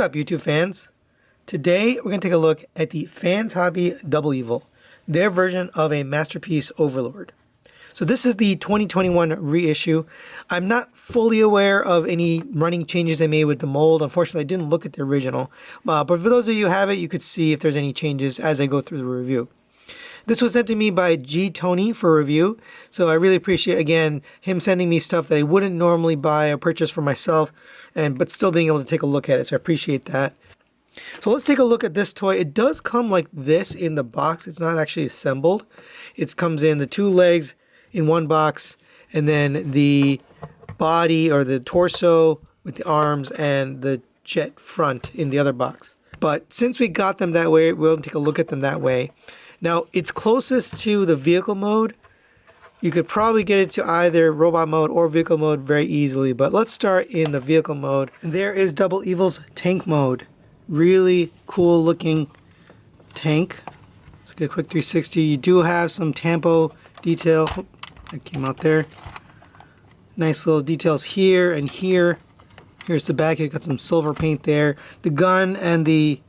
up, YouTube fans? Today we're going to take a look at the Fans Hobby Double Evil, their version of a Masterpiece Overlord. So this is the 2021 reissue. I'm not fully aware of any running changes they made with the mold. Unfortunately, I didn't look at the original. But for those of you who have it, you could see if there's any changes as I go through the review. This was sent to me by G. Tony for review, so I really appreciate, again, him sending me stuff that I wouldn't normally buy or purchase for myself, but still being able to take a look at it, so I appreciate that. So let's take a look at this toy. It does come like this in the box. It's not actually assembled. It comes in the two legs in one box, and then the body or the torso with the arms and the jet front in the other box. But since we got them that way, we'll take a look at them that way. Now, it's closest to the vehicle mode. You could probably get it to either robot mode or vehicle mode very easily, but let's start in the vehicle mode. And there is Double Evil's tank mode. Really cool looking tank. Let's get a quick 360. You do have some tampo detail. Oh, that came out there. Nice little details here and here. Here's the back. You've got some silver paint there. The gun and the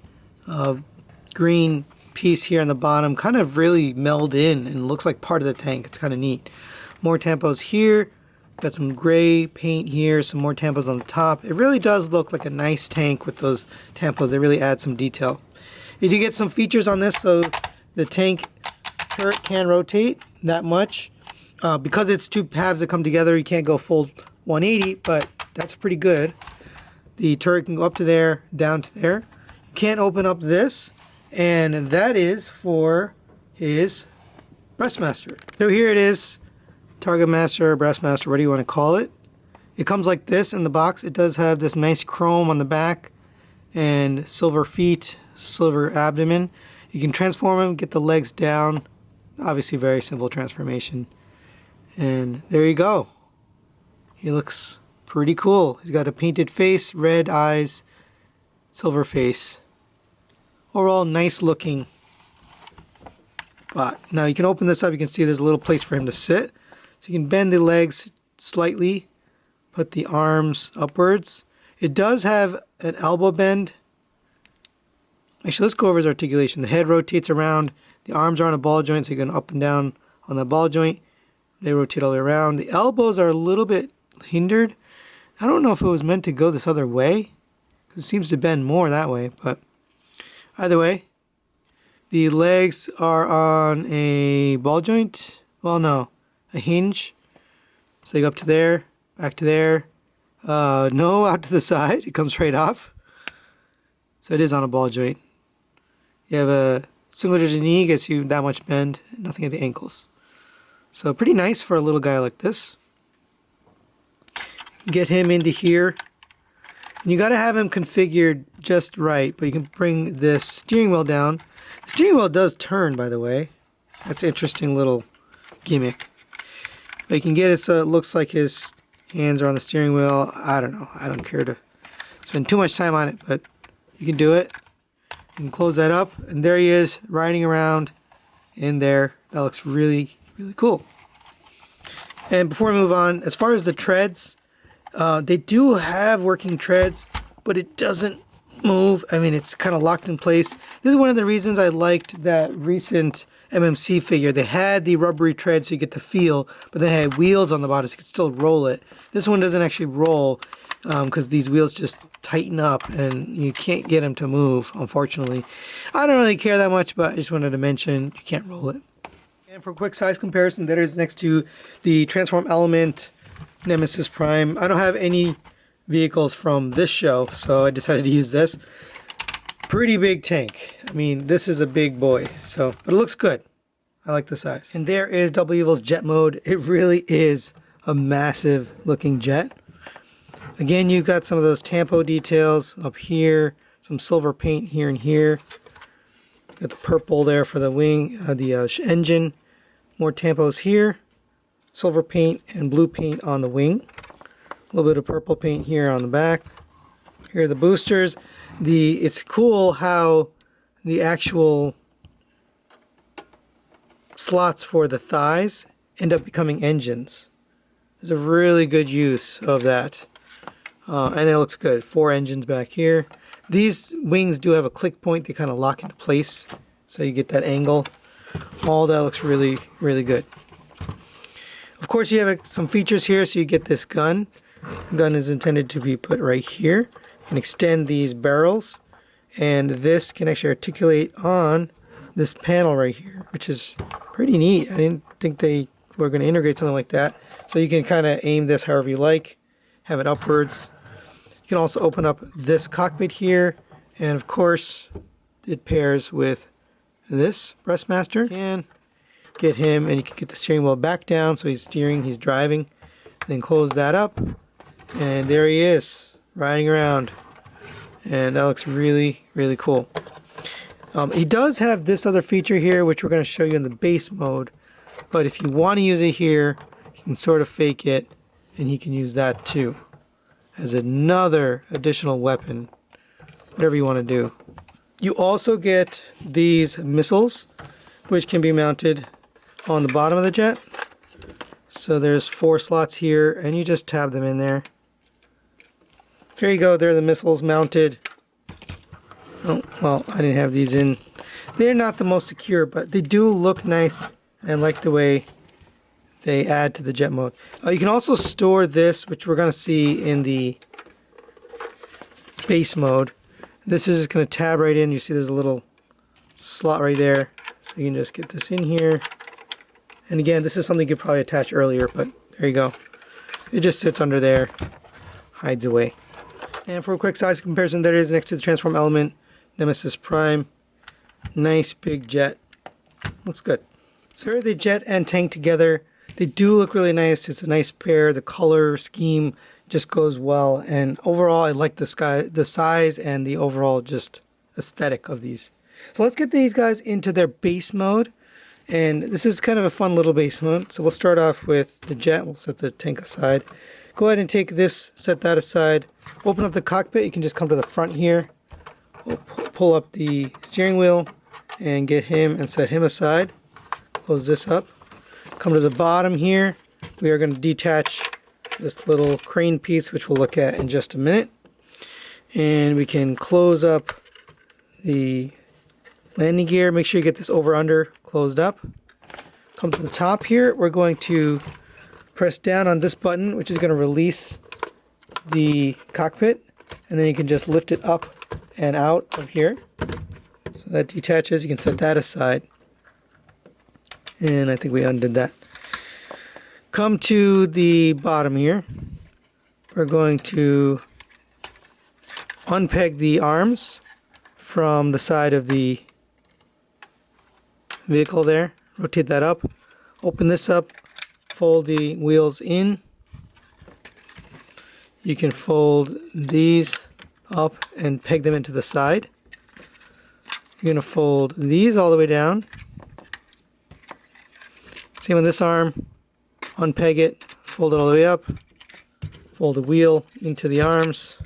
green piece here on the bottom kind of really meld in and looks like part of the tank. It's kind of neat. More tampos here. Got some gray paint here, some more tampos on the top. It really does look like a nice tank with those tampos. They really add some detail. You do get some features on this, so the tank turret can rotate that much. Because it's two halves that come together, you can't go full 180, but that's pretty good. The turret can go up to there, down to there. You can't open up this, and that is for his Breastmaster. So here it is, Target Master, Breastmaster, what do you want to call it? It comes like this in the box. It does have this nice chrome on the back and silver feet, silver abdomen. You can transform him, get the legs down. Obviously very simple transformation. And there you go. He looks pretty cool. He's got a painted face, red eyes, silver face. Overall, nice looking bot. Now you can open this up. You can see there's a little place for him to sit. So you can bend the legs slightly, put the arms upwards. It does have an elbow bend. Actually, let's go over his articulation. The head rotates around. The arms are on a ball joint, so you can up and down on the ball joint. They rotate all the way around. The elbows are a little bit hindered. I don't know if it was meant to go this other way, because it seems to bend more that way, but either way, the legs are on a ball joint. Well, no, a hinge. So they go up to there, back to there. No, out to the side. It comes right off. So it is on a ball joint. You have a single digit knee, gets you that much bend, nothing at the ankles. So pretty nice for a little guy like this. Get him into here. And you got to have him configured just right, but you can bring this steering wheel down. The steering wheel does turn, by the way. That's an interesting little gimmick. But you can get it so it looks like his hands are on the steering wheel. I don't know. I don't care to spend too much time on it, but you can do it. You can close that up, and there he is riding around in there. That looks really, really cool. And before we move on, as far as the treads, they do have working treads, but it doesn't move. I mean, it's kind of locked in place. This is one of the reasons I liked that recent MMC figure. They had the rubbery tread so you get the feel, but they had wheels on the bottom so you could still roll it. This one doesn't actually roll because these wheels just tighten up and you can't get them to move, unfortunately. I don't really care that much, but I just wanted to mention you can't roll it. And for a quick size comparison, that is next to the Transform Element Nemesis Prime. I don't have any vehicles from this show, so I decided to use this. Pretty big tank. I mean, this is a big boy, so but it looks good. I like the size. And there is Double Evil's jet mode. It really is a massive looking jet. Again, you've got some of those tampo details up here, some silver paint here and here. Got the purple there for the wing, the engine. More tampos here. Silver paint and blue paint on the wing. A little bit of purple paint here on the back. Here are the boosters. It's cool how the actual slots for the thighs end up becoming engines. There's a really good use of that. And it looks good. 4 engines back here. These wings do have a click point. They kind of lock into place, so you get that angle. All that looks really, really good. Of course, you have some features here, so you get this gun. The gun is intended to be put right here. You can extend these barrels, and this can actually articulate on this panel right here, which is pretty neat. I didn't think they were going to integrate something like that. So you can kind of aim this however you like, have it upwards. You can also open up this cockpit here, and of course it pairs with this Breastmaster. You can get him, and you can get the steering wheel back down so he's steering, he's driving. Then close that up, and there he is riding around, and that looks really, really cool. He does have this other feature here, which we're going to show you in the base mode, but if you want to use it here, you can sort of fake it, and he can use that too as another additional weapon, whatever you want to do. You also get these missiles, which can be mounted on the bottom of the jet. So there's 4 slots here, and you just tab them in there. There you go, there are the missiles mounted. Oh, well, I didn't have these in. They're not the most secure, but they do look nice. I like the way they add to the jet mode. You can also store this, which we're going to see in the base mode. This is just going to tab right in. You see there's a little slot right there. So you can just get this in here. And again, this is something you could probably attach earlier, but there you go. It just sits under there, hides away. And for a quick size comparison, there it is next to the transform element, Nemesis Prime. Nice big jet. Looks good. So here are the jet and tank together. They do look really nice. It's a nice pair. The color scheme just goes well. And overall, I like the size and the overall just aesthetic of these. So let's get these guys into their base mode. And this is kind of a fun little base mode. So we'll start off with the jet. We'll set the tank aside. Go ahead and take this, set that aside. Open up the cockpit. You can just come to the front here. We'll pull up the steering wheel and get him and set him aside. Close this up. Come to the bottom here. We are going to detach this little crane piece, which we'll look at in just a minute. And we can close up the landing gear. Make sure you get this over under closed up. Come to the top here. We're going to press down on this button, which is going to release the cockpit, and then you can just lift it up and out of here. So that detaches. You can set that aside. And I think we undid that. Come to the bottom here. We're going to unpeg the arms from the side of the vehicle there. Rotate that up. Open this up. Fold the wheels in. You can fold these up and peg them into the side. You're going to fold these all the way down. Same with this arm. Unpeg it, fold it all the way up. Fold the wheel into the arms.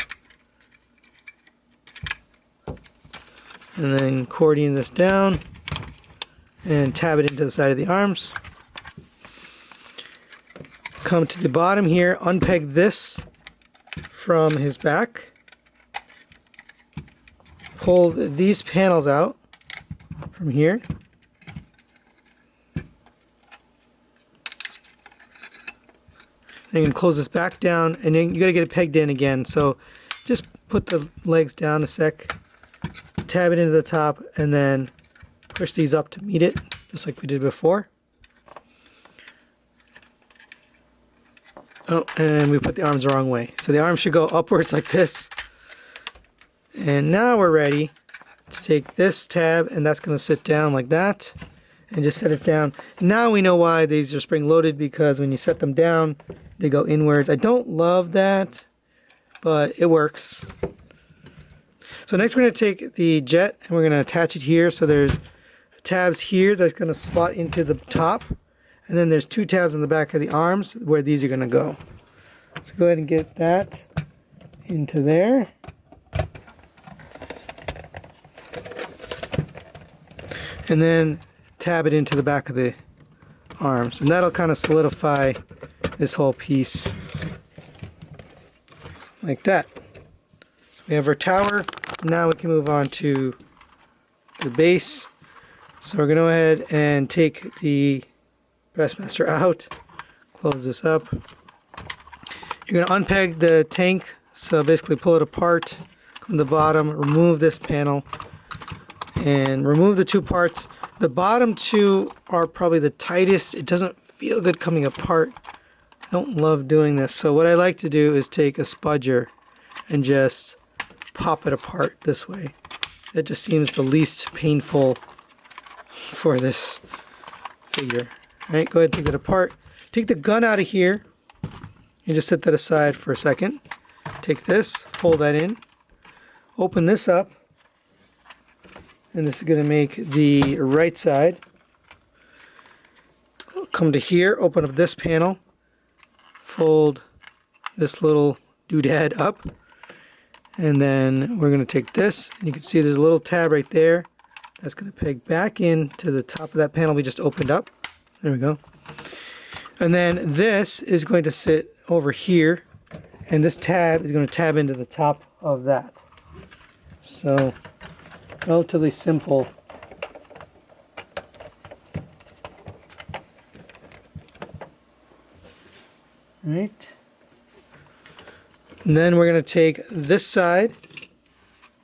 And then accordion this down and tab it into the side of the arms. Come to the bottom here, unpeg this from his back. Pull these panels out from here. And you can close this back down, and then you got to get it pegged in again. So just put the legs down a sec, tab it into the top, and then push these up to meet it, just like we did before. Oh, and we put the arms the wrong way. So the arms should go upwards like this. And now we're ready to take this tab, and that's going to sit down like that, and just set it down. Now we know why these are spring loaded, because when you set them down, they go inwards. I don't love that, but it works. So next we're going to take the jet and we're going to attach it here. So there's tabs here that's going to slot into the top, and then there's 2 tabs on the back of the arms where these are going to go. So go ahead and get that into there. And then tab it into the back of the arms, and that'll kind of solidify this whole piece like that. So we have our tower Now we can move on to the base. So we're going to go ahead and take the Breastmaster out, close this up. You're going to unpeg the tank, so basically pull it apart, come to the bottom, remove this panel, and remove the two parts. The bottom two are probably the tightest. It doesn't feel good coming apart. I don't love doing this. So what I like to do is take a spudger and just pop it apart this way. That just seems the least painful for this figure. Alright, go ahead and take that apart. Take the gun out of here and just set that aside for a second. Take this, fold that in, open this up, and this is going to make the right side. Come to here, open up this panel, fold this little doodad up, and then we're going to take this, and you can see there's a little tab right there. That's going to peg back into the top of that panel we just opened up. There we go. And then this is going to sit over here, and this tab is going to tab into the top of that. So, relatively simple. Right. And then we're going to take this side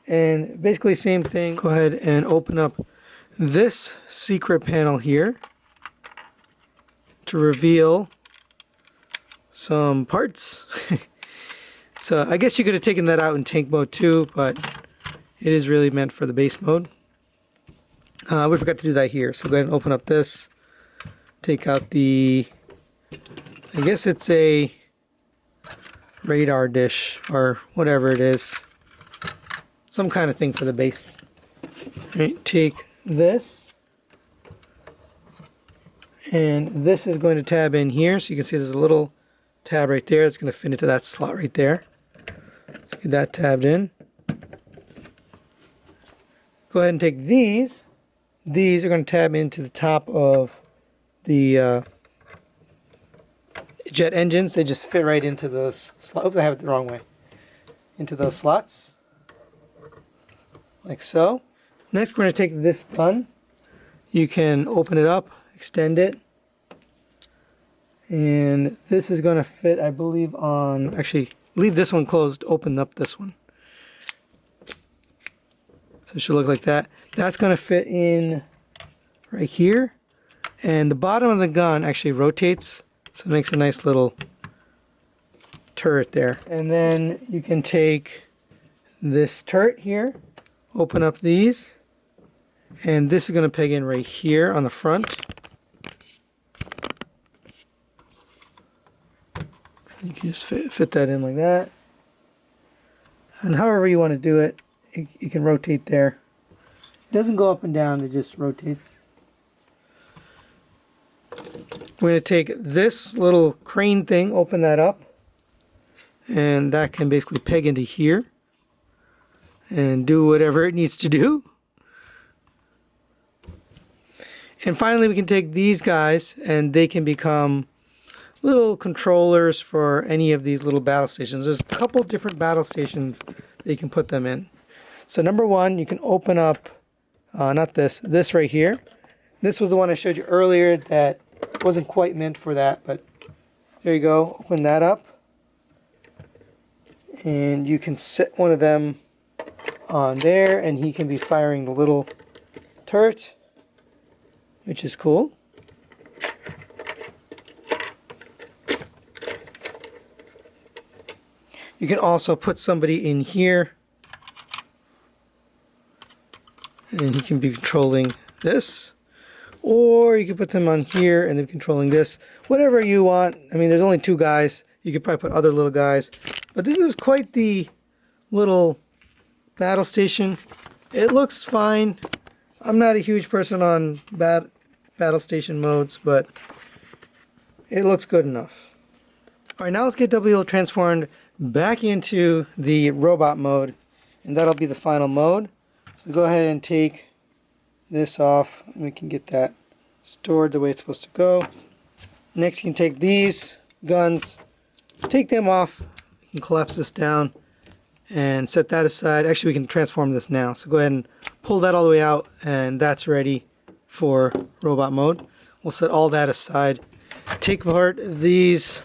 and basically same thing. Go ahead and open up this secret panel here to reveal some parts. So I guess you could have taken that out in tank mode too, but it is really meant for the base mode. We forgot to do that here, so go ahead and open up this. Take out the, I guess it's a radar dish or whatever it is. Some kind of thing for the base. Right, take this. And this is going to tab in here. So you can see there's a little tab right there. It's going to fit into that slot right there. So get that tabbed in. Go ahead and take these. These are going to tab into the top of the jet engines. They just fit right into those slots. Oh, I have it the wrong way. Into those slots. Like so. Next we're going to take this gun. You can open it up, extend it. And this is going to fit, I believe, on... Actually, leave this one closed, open up this one. So it should look like that. That's going to fit in right here. And the bottom of the gun actually rotates. So it makes a nice little turret there. And then you can take this turret here, open up these, and this is going to peg in right here on the front. You can just fit that in like that. And however you want to do it, you can rotate there. It doesn't go up and down, it just rotates. We're going to take this little crane thing, open that up, and that can basically peg into here and do whatever it needs to do. And finally we can take these guys and they can become little controllers for any of these little battle stations. There's a couple different battle stations that you can put them in. So number one, you can open up, not this right here. This was the one I showed you earlier that wasn't quite meant for that, but there you go. Open that up. And you can set one of them on there and he can be firing the little turret, which is cool. You can also put somebody in here and he can be controlling this, or you can put them on here and they're controlling this, whatever you want. I mean, there's only two guys. You could probably put other little guys, but this is quite the little battle station. It looks fine. I'm not a huge person on battle station modes, but it looks good enough. Alright, now let's get WL transformed back into the robot mode, and that'll be the final mode. So go ahead and take this off, and we can get that stored the way it's supposed to go. Next you can take these guns, take them off, you can collapse this down, and set that aside. Actually, we can transform this now. So go ahead and pull that all the way out, and that's ready for robot mode. We'll set all that aside. Take apart these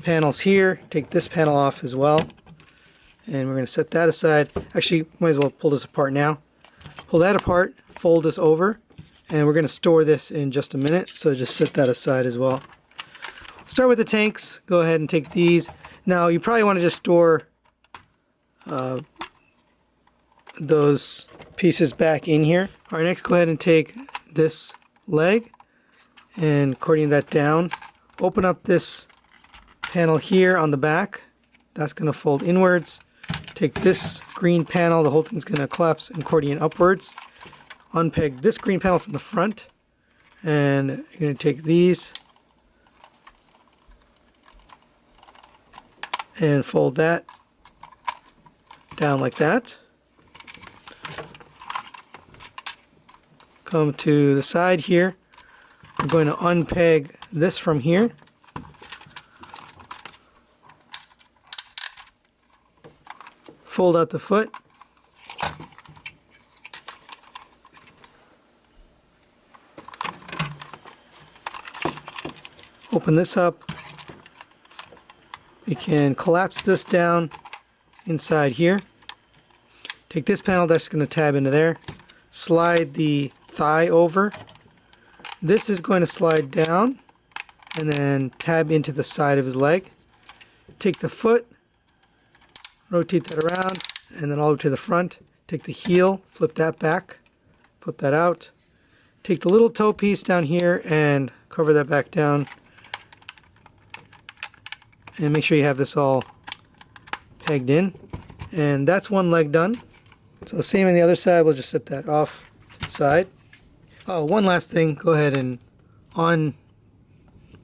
panels here. Take this panel off as well. And we're going to set that aside. Actually, might as well pull this apart now. Pull that apart, fold this over, and we're going to store this in just a minute. So just set that aside as well. Start with the tanks. Go ahead and take these. Now, you probably want to just store those pieces back in here. All right, next go ahead and take this leg and accordion that down. Open up this panel here on the back. That's going to fold inwards. Take this green panel, the whole thing's going to collapse and accordion upwards. Unpeg this green panel from the front, and you're going to take these and fold that down like that. Come to the side here. We're going to unpeg this from here. Fold out the foot. Open this up. You can collapse this down inside here. Take this panel, that's going to tab into there. Slide the thigh over. This is going to slide down and then tab into the side of his leg. Take the foot, rotate that around, and then all the way to the front. Take the heel, flip that back, flip that out. Take the little toe piece down here and cover that back down. And make sure you have this all pegged in. And that's one leg done. So same on the other side, we'll just set that off to the side. Oh, one last thing, go ahead and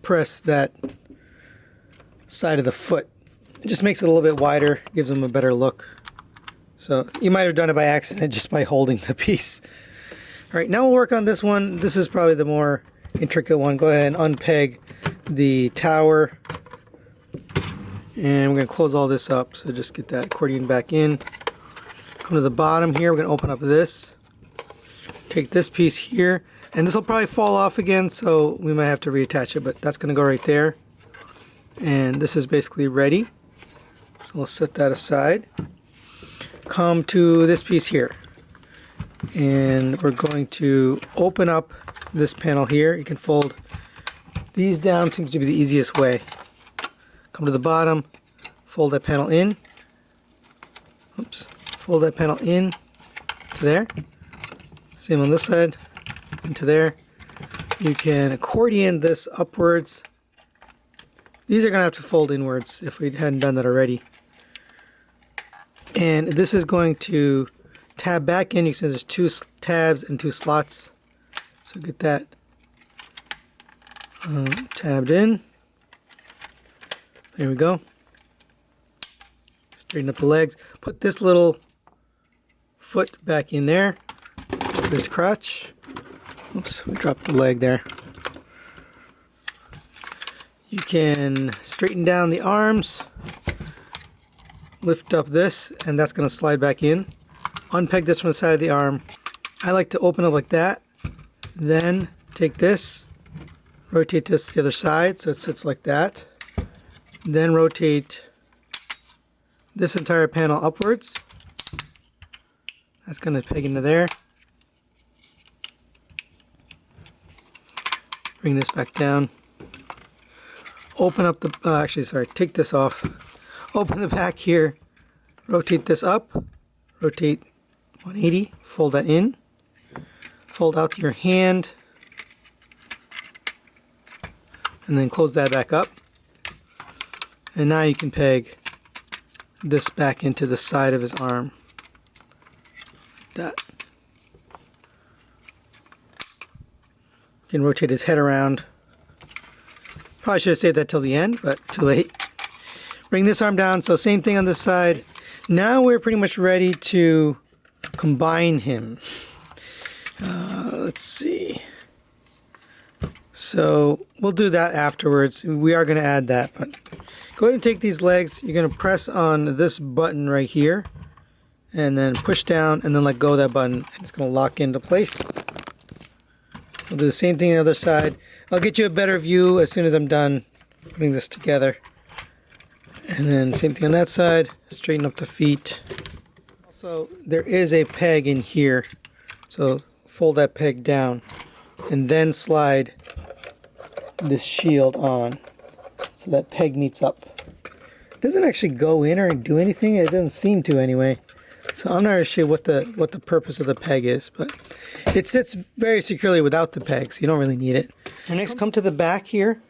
press that side of the foot. It just makes it a little bit wider, gives them a better look. So you might have done it by accident just by holding the piece. All right, now we'll work on this one. This is probably the more intricate one. Go ahead and unpeg the tower. And we're going to close all this up. So just get that accordion back in. Come to the bottom here. We're going to open up this. Take this piece here. And this will probably fall off again, so we might have to reattach it. But that's going to go right there. And this is basically ready. So we'll set that aside. Come to this piece here. And we're going to open up this panel here. You can fold these down. Seems to be the easiest way. Come to the bottom, fold that panel in. Oops. Fold that panel in to there. Same on this side, into there. You can accordion this upwards. These are going to have to fold inwards if we hadn't done that already. And this is going to tab back in. You can see there's two tabs and two slots. So get that tabbed in. There we go. Straighten up the legs. Put this little foot back in there. This crotch. Oops, we dropped the leg there. You can straighten down the arms. Lift up this, and that's going to slide back in. Unpeg this from the side of the arm. I like to open it like that. Then take this, rotate this to the other side so it sits like that. Then rotate this entire panel upwards. That's going to peg into there. Bring this back down. Open up the, take this off. Open the back here. Rotate this up. Rotate 180. Fold that in. Fold out your hand. And then close that back up. And now you can peg this back into the side of his arm. Like that. You can rotate his head around. Probably should have saved that till the end, but too late. Bring this arm down, so same thing on this side. Now we're pretty much ready to combine him. Let's see. So we'll do that afterwards. We are going to add that, but Go ahead and take these legs. You're going to press on this button right here and then push down and then let go of that button, and it's going to lock into place. We'll do the same thing on the other side. I'll get you a better view as soon as I'm done putting this together. And then same thing on that side. Straighten up the feet. Also, there is a peg in here. So fold that peg down and then slide this shield on so that peg meets up. It doesn't actually go in or do anything. It doesn't seem to anyway. So I'm not really sure what the purpose of the peg is, but it sits very securely without the peg, so you don't really need it. And next, come to the back here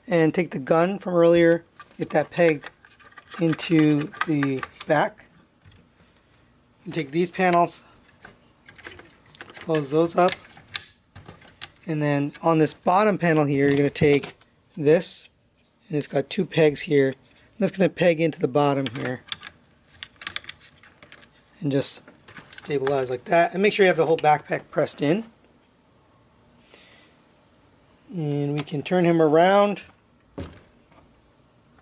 and take the gun from earlier, get that pegged into the back. You take these panels, close those up, and then on this bottom panel here, you're going to take this, and it's got two pegs here. And that's going to peg into the bottom here. And just stabilize like that, and make sure you have the whole backpack pressed in. And we can turn him around,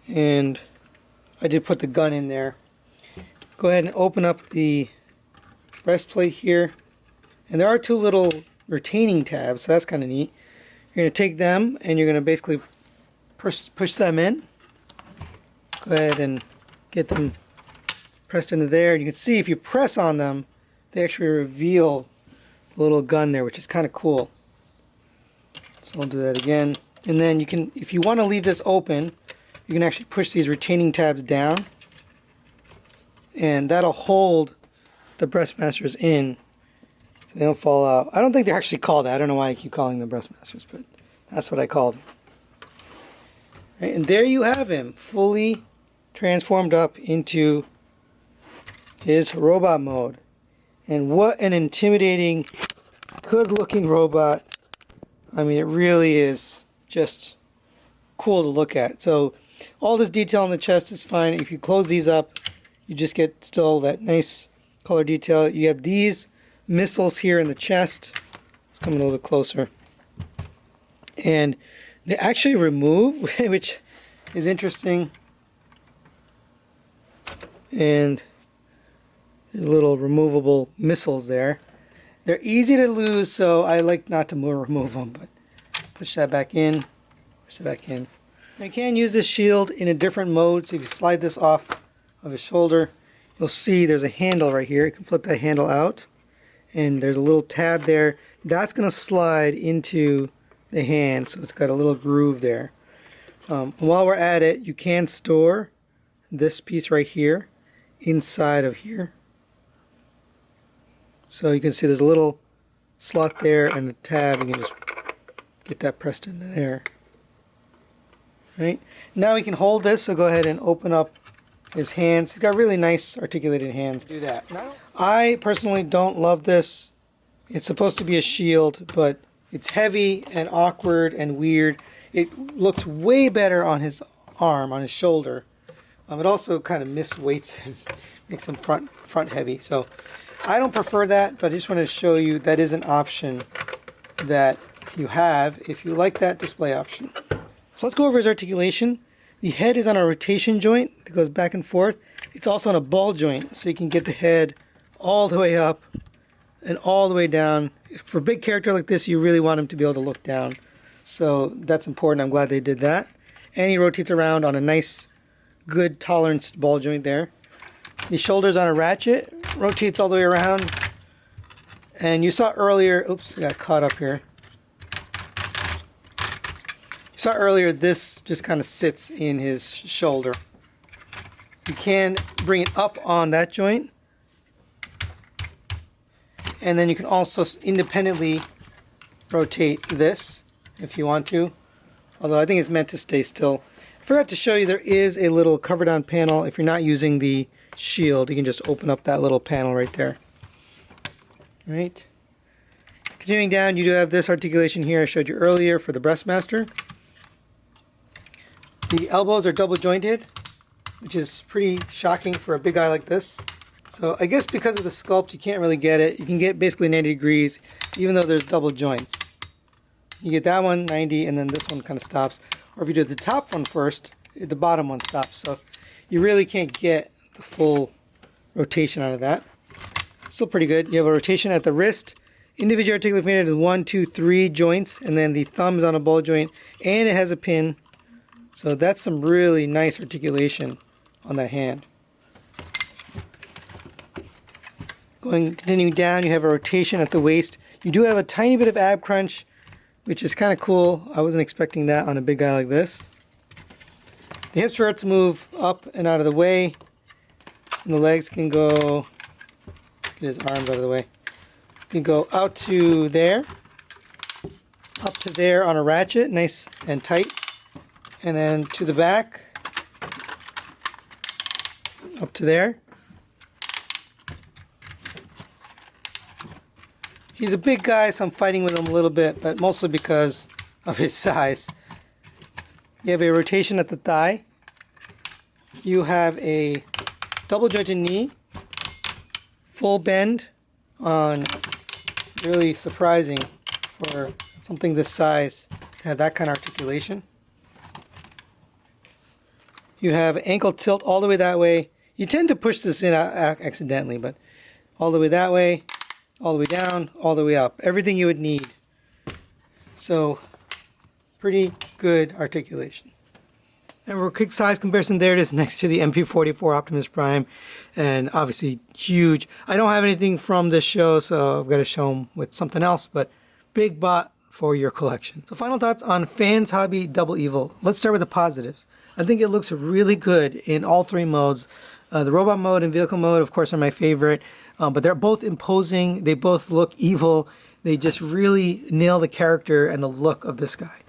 and I did put the gun in there. Go ahead and open up the breastplate here, and there are two little retaining tabs, so that's kind of neat. You're going to take them and you're going to basically push them in. Go ahead and get them pressed into there, and you can see if you press on them, they actually reveal the little gun there, which is kind of cool. So we'll do that again, and then you can, if you want to leave this open, you can actually push these retaining tabs down, and that'll hold the breastmasters in so they don't fall out. I don't think they're actually called that. I don't know why I keep calling them breastmasters, but that's what I call them. Right, and there you have him, fully transformed up into his robot mode. And what an intimidating, good looking robot. I mean, it really is just cool to look at. So all this detail on the chest is fine. If you close these up, you just get still that nice color detail. You have these missiles here in the chest. Let's come a little bit closer. And they actually remove, which is interesting. And little removable missiles there. They're easy to lose, so I like not to remove them, but push that back in, push it back in. Now you can use this shield in a different mode, so if you slide this off of his shoulder, you'll see there's a handle right here. You can flip that handle out, and there's a little tab there. That's going to slide into the hand, so it's got a little groove there. While we're at it, you can store this piece right here inside of here. So you can see there's a little slot there and a tab. You can just get that pressed into there. Right? Now we can hold this, so go ahead and open up his hands. He's got really nice articulated hands. Do that. I personally don't love this. It's supposed to be a shield, but it's heavy and awkward and weird. It looks way better on his arm, on his shoulder. It also kind of misweights him, makes him front heavy. So I don't prefer that, but I just wanted to show you that is an option that you have if you like that display option. So let's go over his articulation. The head is on a rotation joint that goes back and forth. It's also on a ball joint, so you can get the head all the way up and all the way down. For a big character like this, you really want him to be able to look down. So that's important. I'm glad they did that. And he rotates around on a nice, good tolerance ball joint there. The shoulders on a ratchet, rotates all the way around. And you saw earlier, oops, I got caught up here. You saw earlier this just kind of sits in his shoulder. You can bring it up on that joint. And then you can also independently rotate this if you want to. Although I think it's meant to stay still. I forgot to show you there is a little cover down panel. If you're not using the shield, you can just open up that little panel right there. Right. Continuing down, you do have this articulation here I showed you earlier for the breastmaster. The elbows are double jointed, which is pretty shocking for a big guy like this. So I guess because of the sculpt, you can't really get it. You can get basically 90 degrees, even though there's double joints. You get that one 90, and then this one kind of stops. Or if you do the top one first, the bottom one stops. So you really can't get the full rotation out of that. Still pretty good. You have a rotation at the wrist. Individual articulate finger is 1, 2, 3 joints, and then the thumb is on a ball joint, and it has a pin. So that's some really nice articulation on that hand. Continuing down, you have a rotation at the waist. You do have a tiny bit of ab crunch, which is kind of cool. I wasn't expecting that on a big guy like this. The hips start to move up and out of the way, and the legs can go, get his arms out of the way, can go out to there, up to there on a ratchet, nice and tight, and then to the back, up to there. He's a big guy, so I'm fighting with him a little bit, but mostly because of his size. You have a rotation at the thigh. You have a double jointed knee, full bend on, really surprising for something this size to have that kind of articulation. You have ankle tilt all the way that way. You tend to push this in accidentally, but all the way that way, all the way down, all the way up. Everything you would need. So, pretty good articulation. And for a quick size comparison, there it is next to the MP-44 Optimus Prime. And obviously huge. I don't have anything from this show, so I've got to show them with something else, but big bot for your collection. So final thoughts on Fans Hobby Double Evil. Let's start with the positives. I think it looks really good in all three modes. The robot mode and vehicle mode, of course, are my favorite. But they're both imposing. They both look evil. They just really nail the character and the look of this guy.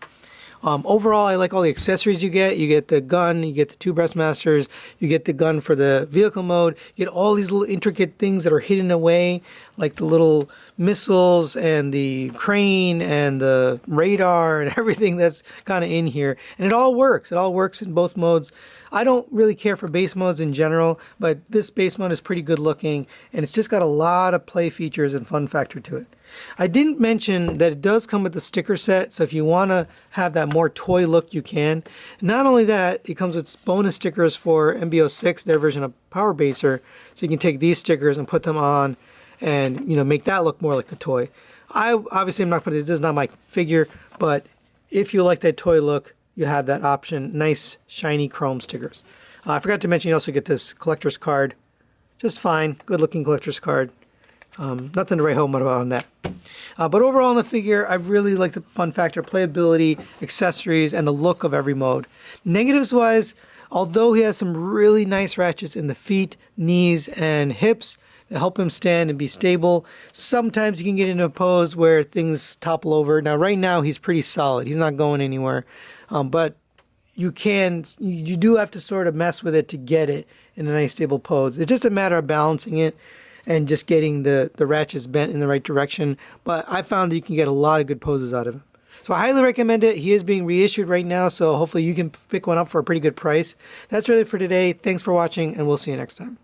Overall, I like all the accessories you get. You get the gun, you get the two breastmasters, you get the gun for the vehicle mode, you get all these little intricate things that are hidden away, like the little missiles and the crane and the radar and everything that's kind of in here. And it all works. It all works in both modes. I don't really care for base modes in general, but this base mode is pretty good looking, and it's just got a lot of play features and fun factor to it. I didn't mention that it does come with the sticker set, so if you want to have that more toy look, you can. Not only that, it comes with bonus stickers for MB-06, their version of Power Baser, so you can take these stickers and put them on and, you know, make that look more like the toy. Obviously I'm not putting this is not my figure, but if you like that toy look, you have that option. Nice shiny chrome stickers. I forgot to mention you also get this collector's card. Just fine, good looking collector's card. Nothing to write home about on that. But overall in the figure, I really like the fun factor, playability, accessories, and the look of every mode. Negatives wise, although he has some really nice ratchets in the feet, knees, and hips that help him stand and be stable, sometimes you can get into a pose where things topple over. Now right now he's pretty solid. He's not going anywhere. But you do have to sort of mess with it to get it in a nice stable pose. It's just a matter of balancing it and just getting the ratchets bent in the right direction. But I found that you can get a lot of good poses out of him. So I highly recommend it. He is being reissued right now, so hopefully you can pick one up for a pretty good price. That's really for today. Thanks for watching, and we'll see you next time.